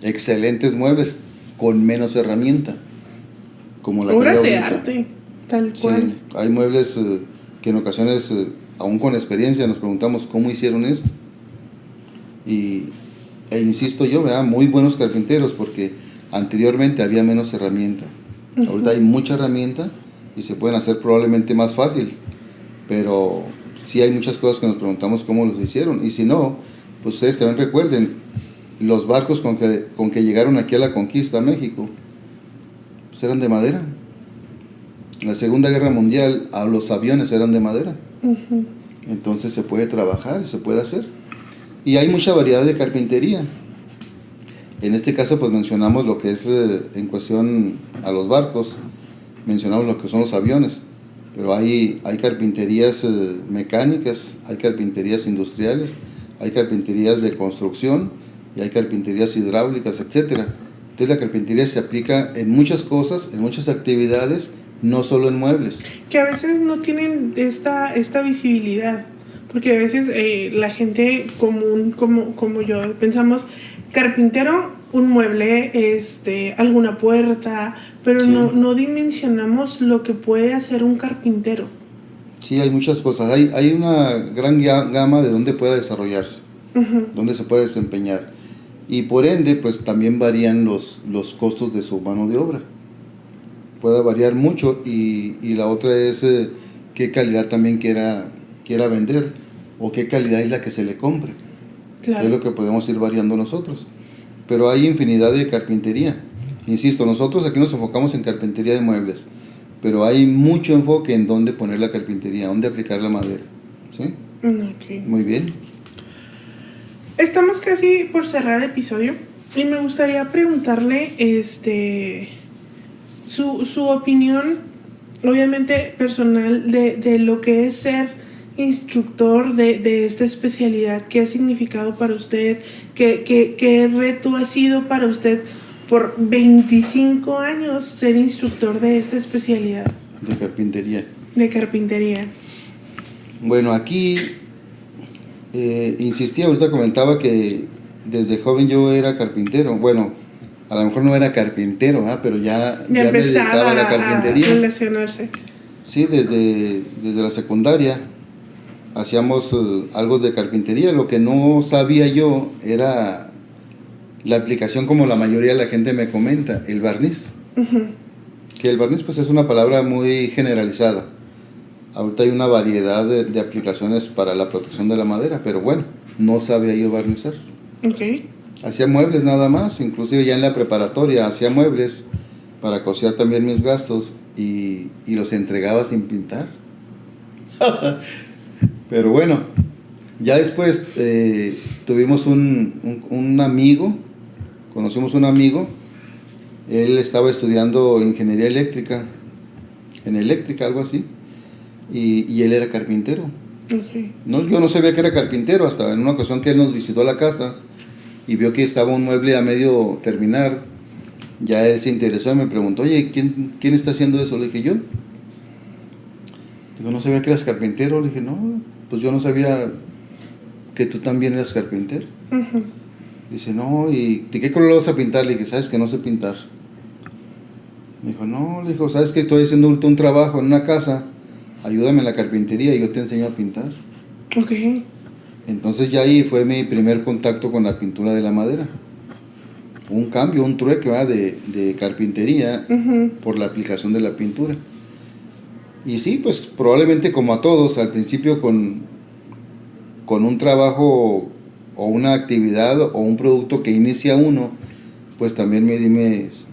[SPEAKER 3] excelentes muebles, con menos herramienta, como la
[SPEAKER 2] obras
[SPEAKER 3] que hay
[SPEAKER 2] de
[SPEAKER 3] ahorita.
[SPEAKER 2] arte, tal cual.
[SPEAKER 3] Sí, hay muebles que en ocasiones, aún con experiencia, nos preguntamos cómo hicieron esto. E insisto yo, muy buenos carpinteros, porque anteriormente había menos herramienta. Ahorita hay mucha herramienta y se pueden hacer probablemente más fácil, pero sí hay muchas cosas que nos preguntamos cómo los hicieron. Y si no, pues ustedes también recuerden los barcos con que llegaron aquí a la conquista a México. pues eran de madera. En la Segunda Guerra Mundial los aviones eran de madera. Entonces se puede trabajar, se puede hacer. Y hay mucha variedad de carpintería. En este caso pues mencionamos lo que es en cuestión a los barcos, mencionamos lo que son los aviones, pero hay carpinterías mecánicas, hay carpinterías industriales, hay carpinterías de construcción y hay carpinterías hidráulicas, etcétera. Entonces la carpintería se aplica en muchas cosas, en muchas actividades, no solo en muebles.
[SPEAKER 2] Que a veces no tienen esta visibilidad, porque a veces la gente común como yo pensamos carpintero, un mueble, alguna puerta, pero
[SPEAKER 3] Sí.
[SPEAKER 2] no dimensionamos lo que puede hacer un carpintero.
[SPEAKER 3] Sí, hay muchas cosas, hay una gran gama de dónde puede desarrollarse, dónde se puede desempeñar. Y por ende, pues también varían los costos de su mano de obra. Puede variar mucho y la otra es qué calidad también quiera vender o qué calidad es la que se le compre.
[SPEAKER 2] Claro.
[SPEAKER 3] Es lo que podemos ir variando nosotros. Pero hay infinidad de carpintería. Insisto, nosotros aquí nos enfocamos en carpintería de muebles, pero hay mucho enfoque en dónde poner la carpintería, dónde aplicar la madera. ¿Sí?
[SPEAKER 2] Okay.
[SPEAKER 3] Muy bien.
[SPEAKER 2] Estamos casi por cerrar el episodio y me gustaría preguntarle su opinión, obviamente personal, de lo que es ser instructor de esta especialidad. ¿Qué ha significado para usted? ¿Qué reto ha sido para usted por 25 años ser instructor de esta especialidad
[SPEAKER 3] De carpintería.
[SPEAKER 2] de carpintería?
[SPEAKER 3] Bueno, aquí insistí, ahorita comentaba que desde joven yo era carpintero. Bueno, a lo mejor no era carpintero, pero ya me dedicaba
[SPEAKER 2] empezaba
[SPEAKER 3] a la
[SPEAKER 2] a
[SPEAKER 3] carpintería.
[SPEAKER 2] relacionarse.
[SPEAKER 3] Sí, desde la secundaria hacíamos algo de carpintería. Lo que no sabía yo era la aplicación, como la mayoría de la gente me comenta, el barniz. Que el barniz pues es una palabra muy generalizada. Ahorita hay una variedad de aplicaciones para la protección de la madera, pero bueno, no sabía yo barnizar.
[SPEAKER 2] Okay.
[SPEAKER 3] Hacía muebles nada más, inclusive ya en la preparatoria hacía muebles para costear también mis gastos y los entregaba sin pintar. Pero bueno, ya después tuvimos un amigo, conocimos un amigo, él estaba estudiando ingeniería eléctrica, algo así, y él era carpintero.
[SPEAKER 2] Okay.
[SPEAKER 3] No, yo no sabía que era carpintero hasta en una ocasión que él nos visitó a la casa y vio que estaba un mueble a medio terminar. Ya él se interesó y me preguntó, oye, ¿quién está haciendo eso? Le dije, yo. Digo, no sabía que eras carpintero. Le dije, no, pues yo no sabía que tú también eras carpintero. Dice, no, ¿y de qué color lo vas a pintar? Le dije, sabes que no sé pintar. Me dijo, no, le dijo, sabes que estoy haciendo un trabajo en una casa, ayúdame en la carpintería y yo te enseño a pintar.
[SPEAKER 2] Okay.
[SPEAKER 3] Entonces ya ahí fue mi primer contacto con la pintura de la madera. Un cambio, un trueque, ¿verdad? de carpintería por la aplicación de la pintura. Y sí, pues probablemente como a todos, al principio con un trabajo o una actividad o un producto que inicia uno, pues también me di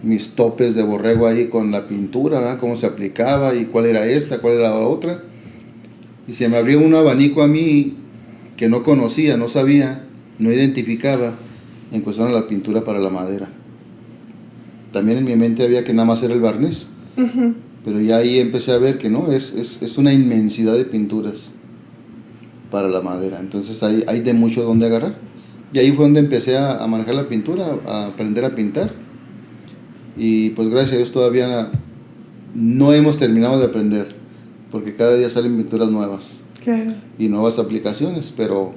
[SPEAKER 3] mis topes de borrego ahí con la pintura, ¿verdad? Cómo se aplicaba y cuál era esta, cuál era la otra. Y se me abrió un abanico a mí que no conocía, no sabía, no identificaba en cuestión a la pintura para la madera. También en mi mente había que nada más era el barniz, pero ya ahí empecé a ver que no, es una inmensidad de pinturas para la madera. Entonces hay de mucho donde agarrar. Y ahí fue donde empecé a manejar la pintura, a aprender a pintar. Y pues gracias a Dios todavía no hemos terminado de aprender, porque cada día salen pinturas nuevas.
[SPEAKER 2] Claro.
[SPEAKER 3] Y nuevas aplicaciones, pero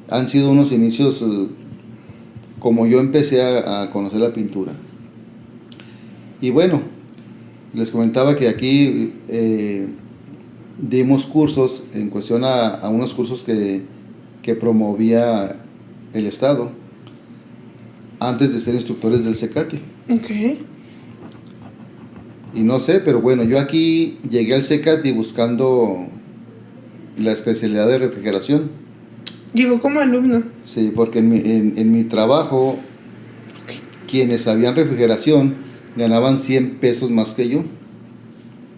[SPEAKER 3] han sido unos inicios como yo empecé a conocer la pintura. Y bueno, les comentaba que aquí dimos cursos en cuestión a unos cursos que promovía el Estado antes de ser instructores del CECATI.
[SPEAKER 2] Okay.
[SPEAKER 3] Y no sé, pero bueno, yo aquí llegué al CECATI buscando la especialidad de refrigeración.
[SPEAKER 2] Llegó como alumno.
[SPEAKER 3] Sí, porque en mi trabajo, quienes sabían refrigeración ganaban 100 pesos más que yo.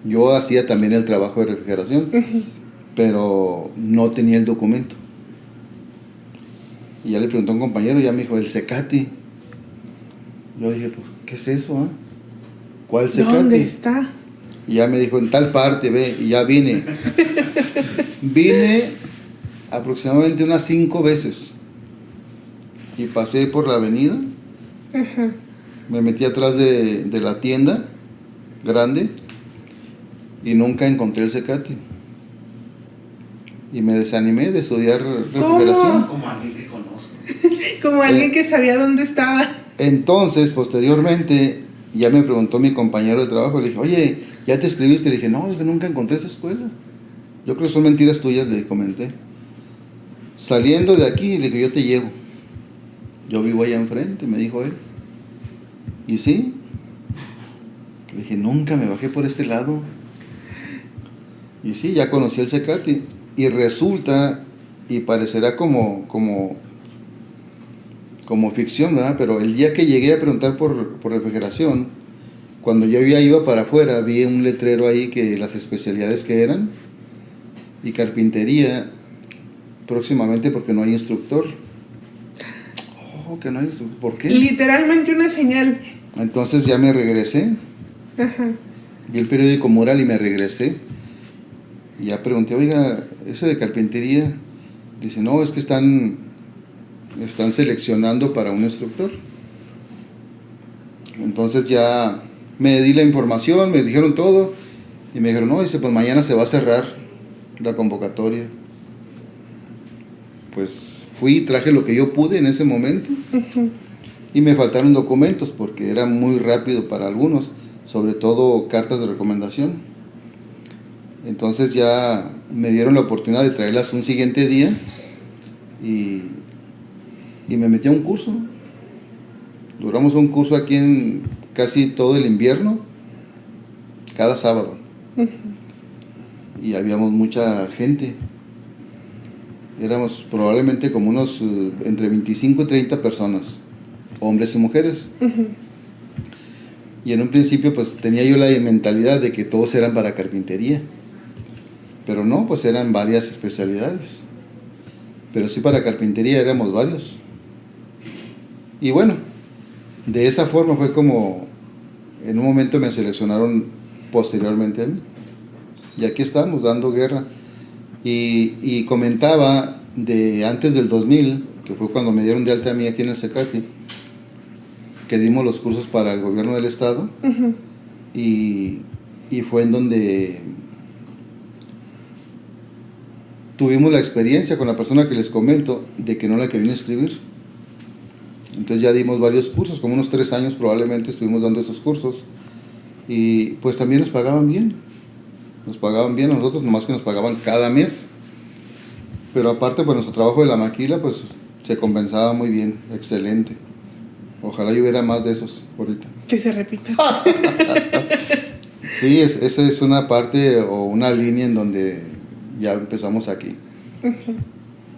[SPEAKER 3] Yo hacía también el trabajo de refrigeración, pero no tenía el documento. Y ya le preguntó a un compañero, ya me dijo, el Cecati. Yo dije, pues, ¿qué es eso? ¿Cuál Cecati?
[SPEAKER 2] ¿Dónde está?
[SPEAKER 3] Y ya me dijo, en tal parte, ve, y ya vine. Vine aproximadamente unas 5 veces. Y pasé por la avenida. Me metí atrás de la tienda grande y nunca encontré el Cecati. Y me desanimé de estudiar refrigeración.
[SPEAKER 4] Como alguien que conozco.
[SPEAKER 2] Como alguien que sabía dónde estaba.
[SPEAKER 3] Entonces, posteriormente, ya me preguntó mi compañero de trabajo, le dije, oye, ¿ya te escribiste? Le dije, no, es que nunca encontré esa escuela. Yo creo que son mentiras tuyas, le comenté. Saliendo de aquí, le dije, yo te llevo. Yo vivo allá enfrente, me dijo él. Y sí, le dije, nunca me bajé por este lado. Y sí, ya conocí el Cecati. Y resulta, y parecerá como ficción, ¿verdad? Pero el día que llegué a preguntar por refrigeración, cuando yo ya iba para afuera, vi un letrero ahí que las especialidades que eran, y carpintería, próximamente porque no hay instructor. Oh, que no hay instructor. ¿Por qué?
[SPEAKER 2] Literalmente una señal.
[SPEAKER 3] Entonces ya me regresé. Vi el periódico Mural y me regresé. Y ya pregunté, oiga, ese de carpintería. Dice, no, es que están seleccionando para un instructor. Entonces ya me di la información, me dijeron todo. Y me dijeron, no, dice, pues mañana se va a cerrar la convocatoria. Pues fui, traje lo que yo pude en ese momento. Y me faltaron documentos porque era muy rápido para algunos, sobre todo cartas de recomendación. Entonces ya me dieron la oportunidad de traerlas un siguiente día y me metí a un curso. Duramos un curso aquí en casi todo el invierno, cada sábado. Y habíamos mucha gente. Éramos probablemente como unos entre 25 y 30 personas, hombres y mujeres. Y en un principio pues tenía yo la mentalidad de que todos eran para carpintería. Pero no, pues eran varias especialidades. Pero sí, para carpintería éramos varios. Y bueno, de esa forma fue como en un momento me seleccionaron posteriormente a mí. Y aquí estamos dando guerra. Y comentaba de antes del 2000, que fue cuando me dieron de alta a mí aquí en el Cecati, que dimos los cursos para el gobierno del estado. Y fue en donde tuvimos la experiencia con la persona que les comento de que no la querían inscribir. Entonces ya dimos varios cursos, como unos 3 años probablemente estuvimos dando esos cursos. Y pues también nos pagaban bien. Nos pagaban bien a nosotros, nomás que nos pagaban cada mes. Pero aparte, pues nuestro trabajo de la maquila, pues se compensaba muy bien, excelente. Ojalá yo hubiera más de esos ahorita.
[SPEAKER 2] Que se repita.
[SPEAKER 3] Sí, esa es una parte o una línea en donde ya empezamos aquí.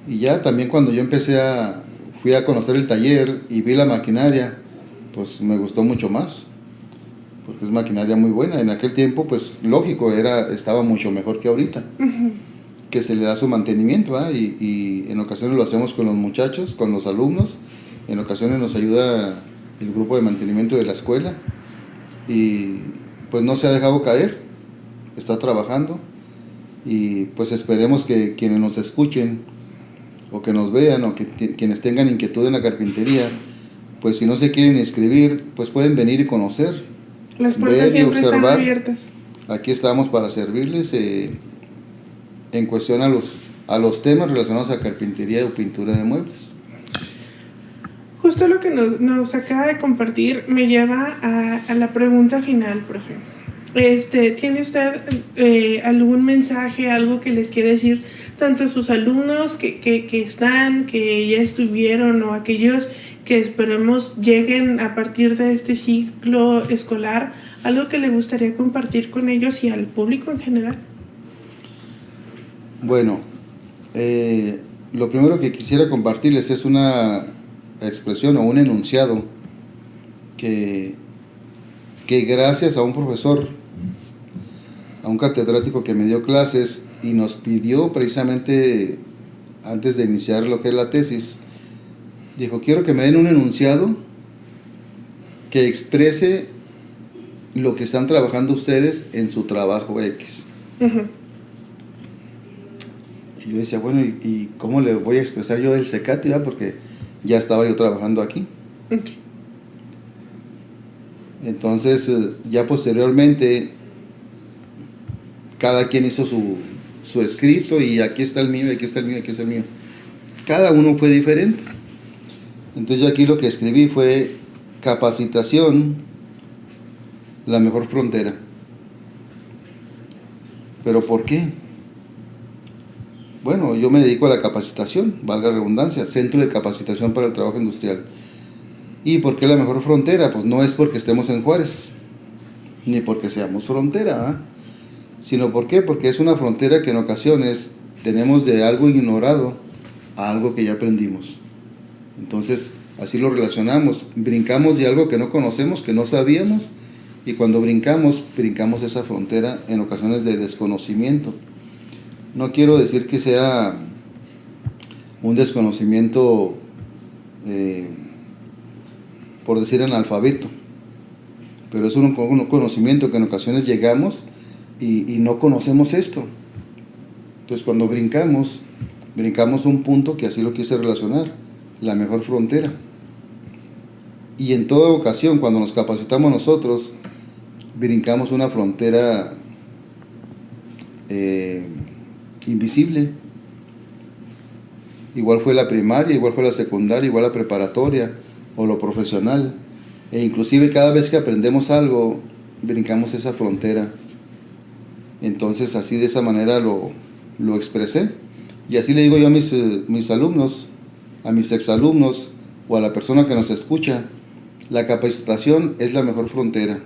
[SPEAKER 3] Y ya también cuando yo fui a conocer el taller y vi la maquinaria, pues me gustó mucho más. Porque es maquinaria muy buena. En aquel tiempo, pues lógico, estaba mucho mejor que ahorita. Que se le da su mantenimiento, ¿eh? Y en ocasiones lo hacemos con los muchachos, con los alumnos. En ocasiones nos ayuda el grupo de mantenimiento de la escuela. Y pues no se ha dejado caer. Está trabajando. Y pues esperemos que quienes nos escuchen o que nos vean o que quienes tengan inquietud en la carpintería, pues si no se quieren inscribir, pues pueden venir y conocer.
[SPEAKER 2] Las puertas siempre están abiertas.
[SPEAKER 3] Aquí estamos para servirles en cuestión a los temas relacionados a carpintería o pintura de muebles.
[SPEAKER 2] Justo lo que nos acaba de compartir me lleva a la pregunta final, profe. ¿Tiene usted algún mensaje, algo que les quiere decir tanto a sus alumnos que están, que ya estuvieron, o aquellos que esperemos lleguen a partir de este ciclo escolar, algo que le gustaría compartir con ellos y al público en general?
[SPEAKER 3] Bueno, lo primero que quisiera compartirles es una expresión o un enunciado que que gracias a un profesor, a un catedrático que me dio clases y nos pidió precisamente antes de iniciar lo que es la tesis, dijo, quiero que me den un enunciado que exprese lo que están trabajando ustedes en su trabajo X.
[SPEAKER 2] Uh-huh.
[SPEAKER 3] Y yo decía, bueno, ¿y cómo le voy a expresar yo el CECATI? Porque ya estaba yo trabajando aquí.
[SPEAKER 2] Okay.
[SPEAKER 3] Entonces, ya posteriormente, cada quien hizo su escrito y aquí está el mío, aquí está el mío, aquí está el mío. Cada uno fue diferente. Entonces, yo aquí lo que escribí fue capacitación, la mejor frontera. ¿Pero por qué? Bueno, yo me dedico a la capacitación, valga la redundancia, Centro de Capacitación para el Trabajo Industrial. ¿Y por qué la mejor frontera? Pues no es porque estemos en Juárez, ni porque seamos frontera, sino ¿por qué? Porque es una frontera que en ocasiones tenemos de algo ignorado a algo que ya aprendimos. Entonces, así lo relacionamos, brincamos de algo que no conocemos, que no sabíamos, y cuando brincamos esa frontera en ocasiones de desconocimiento. No quiero decir que sea un desconocimiento, por decir analfabeto, pero es un conocimiento que en ocasiones llegamos y no conocemos esto. Entonces cuando brincamos un punto que así lo quise relacionar, la mejor frontera. Y en toda ocasión, cuando nos capacitamos nosotros, brincamos una frontera invisible. Igual fue la primaria, igual fue la secundaria, igual la preparatoria o lo profesional. E inclusive cada vez que aprendemos algo, brincamos esa frontera. Entonces así de esa manera lo expresé. Y así le digo yo a mis alumnos, a mis exalumnos o a la persona que nos escucha, la capacitación es la mejor frontera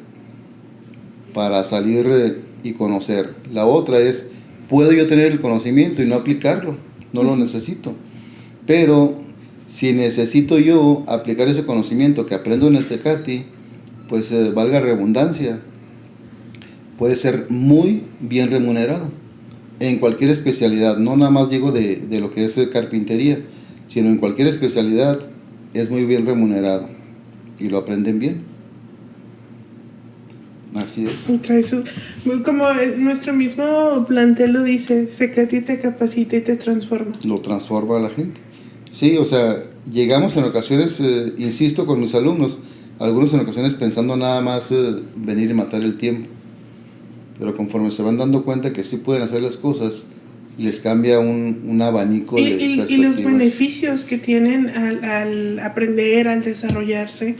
[SPEAKER 3] para salir y conocer. La otra es, puedo yo tener el conocimiento y no aplicarlo, no lo necesito. Pero si necesito yo aplicar ese conocimiento que aprendo en el CECATI, pues valga redundancia, puede ser muy bien remunerado en cualquier especialidad. No nada más digo de lo que es carpintería, sino en cualquier especialidad es muy bien remunerado y lo aprenden bien. Así es.
[SPEAKER 2] Como nuestro mismo plantel lo dice, CECATI te capacita y te transforma.
[SPEAKER 3] Lo transforma a la gente. Sí, o sea, llegamos en ocasiones, insisto con mis alumnos, algunos en ocasiones pensando nada más venir y matar el tiempo. Pero conforme se van dando cuenta que sí pueden hacer las cosas, les cambia un abanico de perspectivas.
[SPEAKER 2] Y los beneficios que tienen al aprender, al desarrollarse,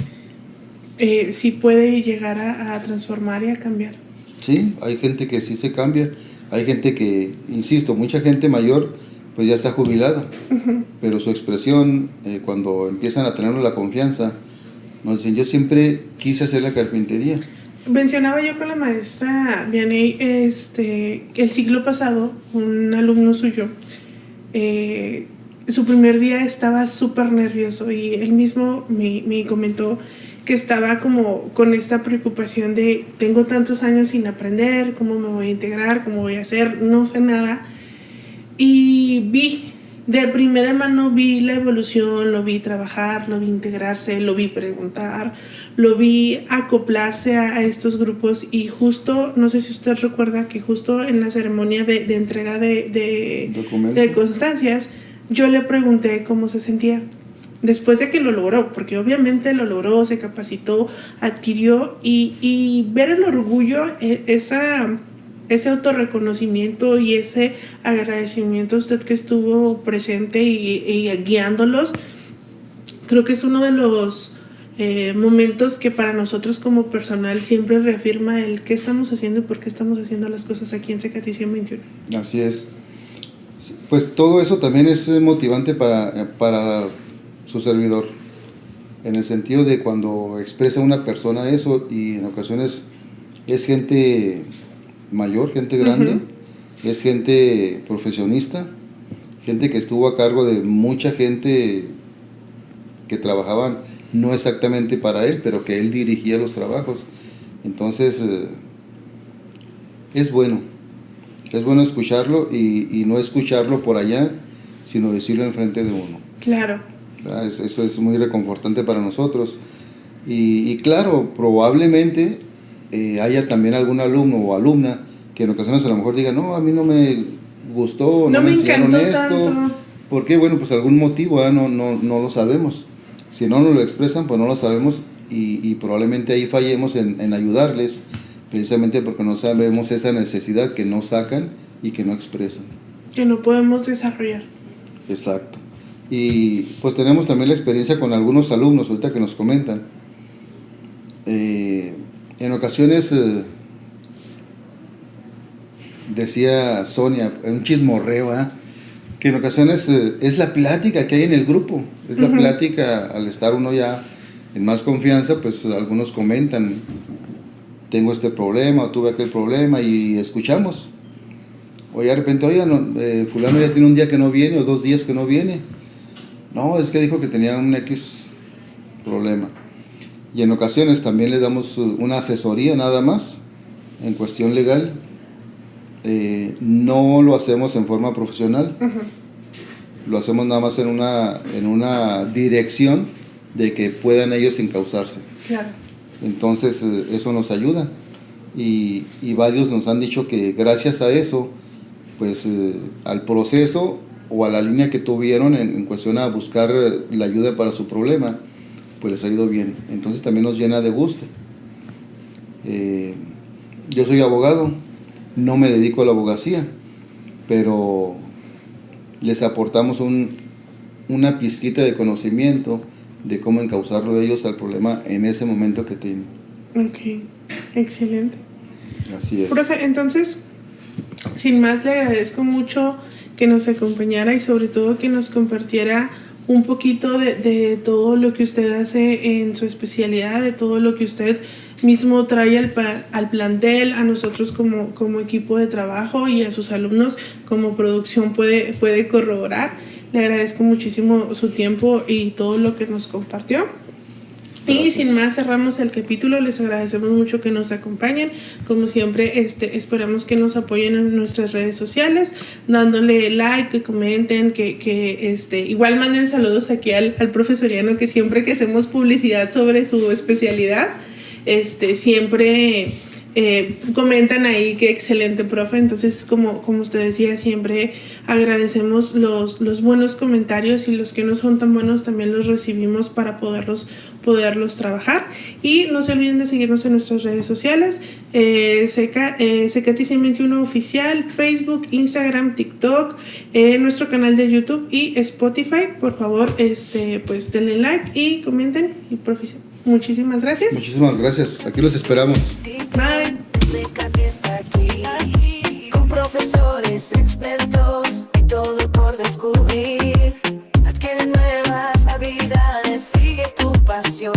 [SPEAKER 2] sí puede llegar a transformar y a cambiar.
[SPEAKER 3] Sí, hay gente que sí se cambia, hay gente que, insisto, mucha gente mayor pues ya está jubilada, uh-huh. Pero su expresión, cuando empiezan a tener la confianza, nos dicen, yo siempre quise hacer la carpintería.
[SPEAKER 2] Mencionaba yo con la maestra Vianey, el siglo pasado, un alumno suyo, su primer día estaba súper nervioso y él mismo me comentó que estaba como con esta preocupación de tengo tantos años sin aprender, cómo me voy a integrar, cómo voy a hacer, no sé nada. Y de primera mano vi la evolución, lo vi trabajar, lo vi integrarse, lo vi preguntar, lo vi acoplarse a estos grupos y justo, no sé si usted recuerda que justo en la ceremonia de entrega de constancias, yo le pregunté cómo se sentía después de que lo logró, porque obviamente lo logró, se capacitó, adquirió y ver el orgullo, ese autorreconocimiento y ese agradecimiento a usted que estuvo presente y guiándolos, creo que es uno de los momentos que para nosotros como personal siempre reafirma el qué estamos haciendo y por qué estamos haciendo las cosas aquí en CECATI 121.
[SPEAKER 3] Así es. Pues todo eso también es motivante para su servidor, en el sentido de cuando expresa una persona eso y en ocasiones es gente mayor, gente grande, uh-huh. Es gente profesionista, gente que estuvo a cargo de mucha gente que trabajaban no exactamente para él, pero que él dirigía los trabajos. Entonces, es bueno escucharlo y no escucharlo por allá, sino decirlo enfrente de uno.
[SPEAKER 2] Claro.
[SPEAKER 3] Eso es muy reconfortante para nosotros. Y claro, probablemente haya también algún alumno o alumna que en ocasiones a lo mejor diga, no, a mí no me gustó, no me enseñaron
[SPEAKER 2] encantó
[SPEAKER 3] esto.
[SPEAKER 2] tanto.
[SPEAKER 3] ¿Por qué? Bueno, pues algún motivo, no lo sabemos. Si no nos lo expresan, pues no lo sabemos y probablemente ahí fallemos en ayudarles, precisamente porque no sabemos esa necesidad que no sacan y que no expresan.
[SPEAKER 2] Que no podemos desarrollar.
[SPEAKER 3] Exacto. Y pues tenemos también la experiencia con algunos alumnos, ahorita que nos comentan. En ocasiones, decía Sonia, un chismorreo, que en ocasiones es la plática que hay en el grupo, es la plática, al estar uno ya en más confianza, pues algunos comentan, tengo este problema, o tuve aquel problema, y escuchamos. O ya de repente, oye, fulano ya tiene un día que no viene, o 2 días que no viene. No, es que dijo que tenía un X problema. Y en ocasiones también les damos una asesoría nada más, en cuestión legal. No lo hacemos en forma profesional, lo hacemos nada más en una dirección de que puedan ellos encauzarse.
[SPEAKER 2] Claro.
[SPEAKER 3] Entonces eso nos ayuda y varios nos han dicho que gracias a eso, pues al proceso o a la línea que tuvieron en cuestión a buscar la ayuda para su problema, pues les ha ido bien. Entonces también nos llena de gusto. Yo soy abogado, no me dedico a la abogacía, pero les aportamos una pizquita de conocimiento de cómo encauzarlo ellos al problema en ese momento que tienen.
[SPEAKER 2] Ok, excelente.
[SPEAKER 3] Así es.
[SPEAKER 2] Profe, entonces, sin más, le agradezco mucho que nos acompañara y sobre todo que nos compartiera un poquito de todo lo que usted hace en su especialidad, de todo lo que usted mismo trae al plantel, a nosotros como equipo de trabajo y a sus alumnos como producción puede corroborar. Le agradezco muchísimo su tiempo y todo lo que nos compartió. Gracias. Y sin más, cerramos el capítulo. Les agradecemos mucho que nos acompañen. Como siempre, esperamos que nos apoyen en nuestras redes sociales, dándole like, que comenten, que igual manden saludos aquí al profesoriano, que siempre que hacemos publicidad sobre su especialidad, siempre comentan ahí que excelente profe. Entonces, como usted decía, siempre agradecemos los buenos comentarios, y los que no son tan buenos también los recibimos para poderlos trabajar. Y no se olviden de seguirnos en nuestras redes sociales, Secati 121 oficial, Facebook, Instagram, TikTok, nuestro canal de YouTube y Spotify. Por favor, pues denle like y comenten. Y profe, muchísimas gracias.
[SPEAKER 3] Muchísimas gracias. Aquí los esperamos.
[SPEAKER 2] Bye.
[SPEAKER 1] Secati está aquí, con profesores expertos y todo por descubrir. Adquiere nuevas habilidades, sigue tu pasión.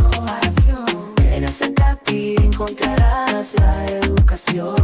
[SPEAKER 1] En el Secati encontrarás la educación.